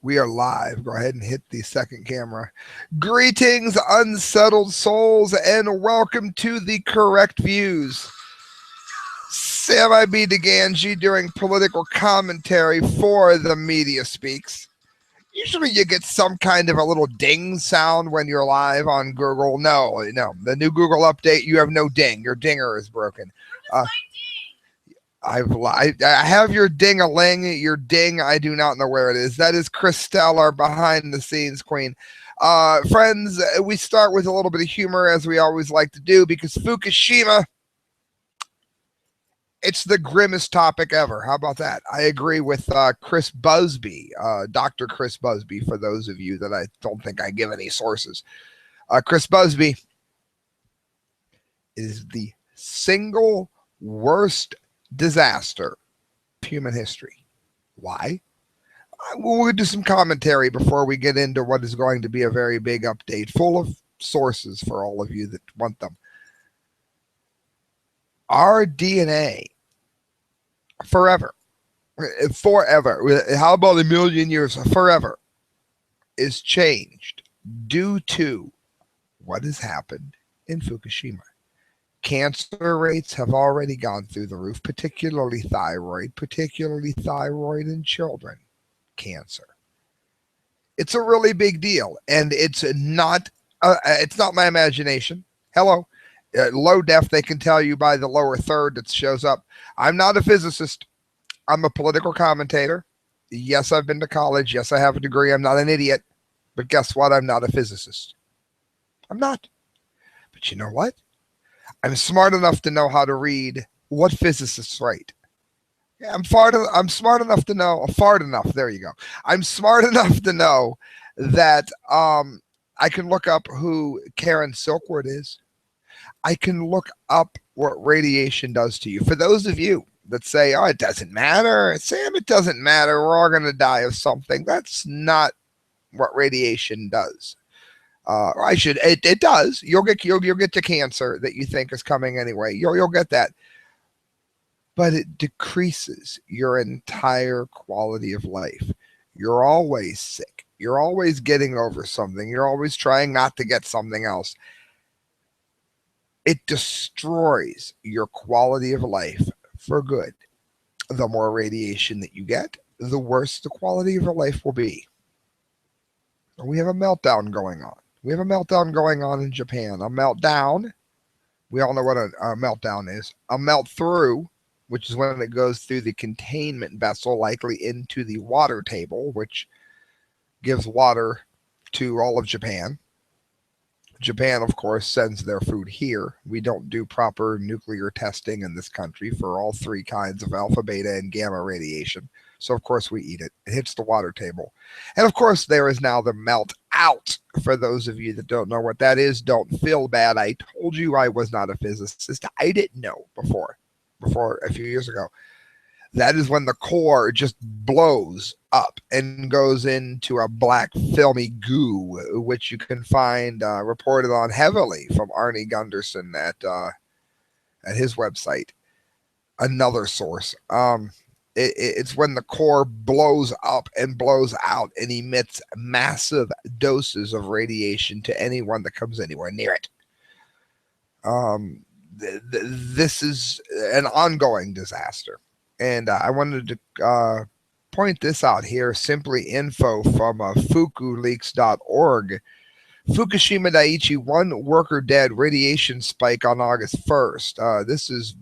We are live. Go ahead and hit the second camera. Greetings, unsettled souls, and welcome to the Correct Views. Sam I.B. Gangi doing political commentary for the Media Speaks. Usually you get some kind of a little ding sound when you're live on Google. No. The new Google update, you have no ding. Your dinger is broken. I have your ding-a-ling, your ding. I do not know where it is. That is Christelle, our behind-the-scenes queen. Friends, we start with a little bit of humor, as we always like to do, because Fukushima, it's the grimmest topic ever. How about that? I agree with Chris Busby, Dr. Chris Busby, for those of you that I don't think I give any sources. Chris Busby is the single worst disaster of human history. Why? We'll do some commentary before we get into what is going to be a very big update full of sources for all of you that want them. Our DNA forever, how about a million years, forever, is changed due to what has happened in Fukushima. Cancer rates have already gone through the roof, particularly thyroid in children. Cancer. It's a really big deal, and it's not my imagination. Hello. Low def, they can tell you by the lower third that shows up. I'm not a physicist. I'm a political commentator. Yes, I've been to college. Yes, I have a degree. I'm not an idiot. But guess what? I'm not a physicist. I'm not. But you know what? I'm smart enough to know how to read what physicists write. Yeah, I'm smart enough to know. There you go. I'm smart enough to know that I can look up who Karen Silkwood is. I can look up what radiation does to you. For those of you that say, oh, it doesn't matter, Sam, it doesn't matter, we're all going to die of something. That's not what radiation does. It does. You'll get to cancer that you think is coming anyway. You'll get that. But it decreases your entire quality of life. You're always sick. You're always getting over something. You're always trying not to get something else. It destroys your quality of life for good. The more radiation that you get, the worse the quality of your life will be. We have a meltdown going on. We have a meltdown going on in Japan. A meltdown, we all know what a meltdown is. A melt through, which is when it goes through the containment vessel, likely into the water table, which gives water to all of Japan. Japan, of course, sends their food here. We don't do proper nuclear testing in this country for all three kinds of alpha, beta, and gamma radiation. So, of course, we eat it. It hits the water table. And, of course, there is now the melt out. For those of you that don't know what that is, don't feel bad. I told you I was not a physicist. I didn't know before a few years ago. That is when the core just blows up and goes into a black filmy goo, which you can find reported on heavily from Arnie Gunderson at his website. Another source. It's when the core blows up and blows out and emits massive doses of radiation to anyone that comes anywhere near it. This is an ongoing disaster. And I wanted to point this out here. Simply info from fukuleaks.org. Fukushima Daiichi, 1 worker dead, radiation spike on August 1st. This is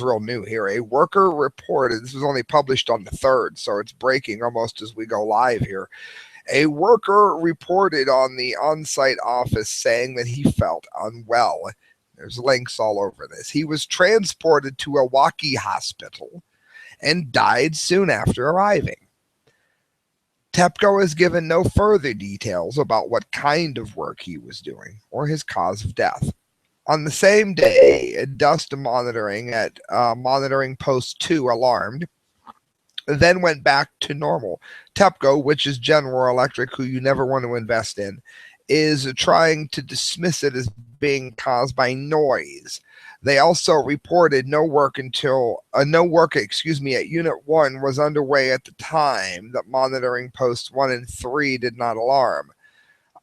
real new here. A worker reported, this was only published on the 3rd, so it's breaking almost as we go live here. A worker reported on the on-site office saying that he felt unwell. There's links all over this. He was transported to a Iwaki hospital and died soon after arriving. TEPCO has given no further details about what kind of work he was doing or his cause of death. On the same day, dust monitoring at monitoring post 2 alarmed, then went back to normal. TEPCO, which is General Electric, who you never want to invest in, is trying to dismiss it as being caused by noise. They also reported no work at Unit 1 was underway at the time that monitoring posts 1 and 3 did not alarm.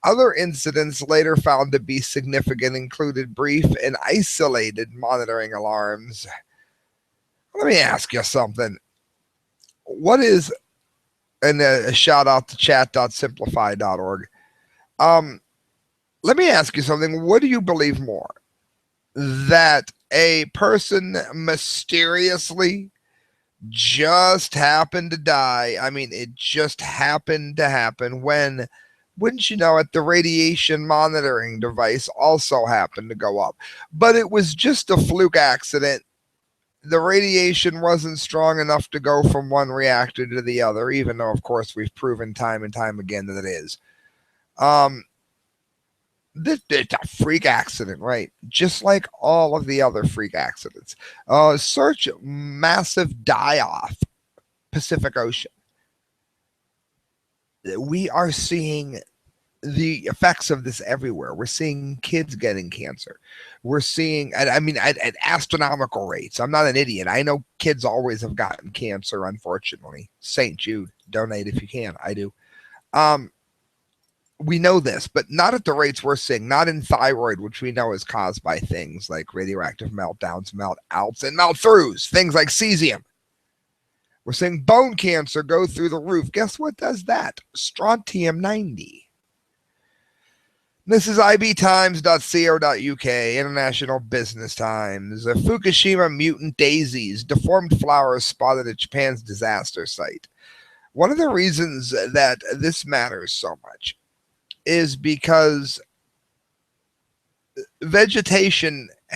Other incidents later found to be significant included brief and isolated monitoring alarms. Let me ask you something. What is, and a shout out to chat.simplify.org. Let me ask you something. What do you believe more? That a person mysteriously just happened to die. I mean, it just happened to happen when, wouldn't you know it, the radiation monitoring device also happened to go up. But it was just a fluke accident. The radiation wasn't strong enough to go from one reactor to the other, even though, of course, we've proven time and time again that it is. It's a freak accident, right? Just like all of the other freak accidents. Search massive die-off Pacific Ocean. We are seeing the effects of this everywhere. We're seeing kids getting cancer. We're seeing, at astronomical rates. I'm not an idiot. I know kids always have gotten cancer, unfortunately. St. Jude, donate if you can. I do. We know this, but not at the rates we're seeing, not in thyroid, which we know is caused by things like radioactive meltdowns, meltouts, and melt-throughs, things like cesium. We're seeing bone cancer go through the roof. Guess what does that? Strontium-90. This is ibtimes.co.uk, International Business Times. Fukushima mutant daisies, deformed flowers spotted at Japan's disaster site. One of the reasons that this matters so much is because vegetation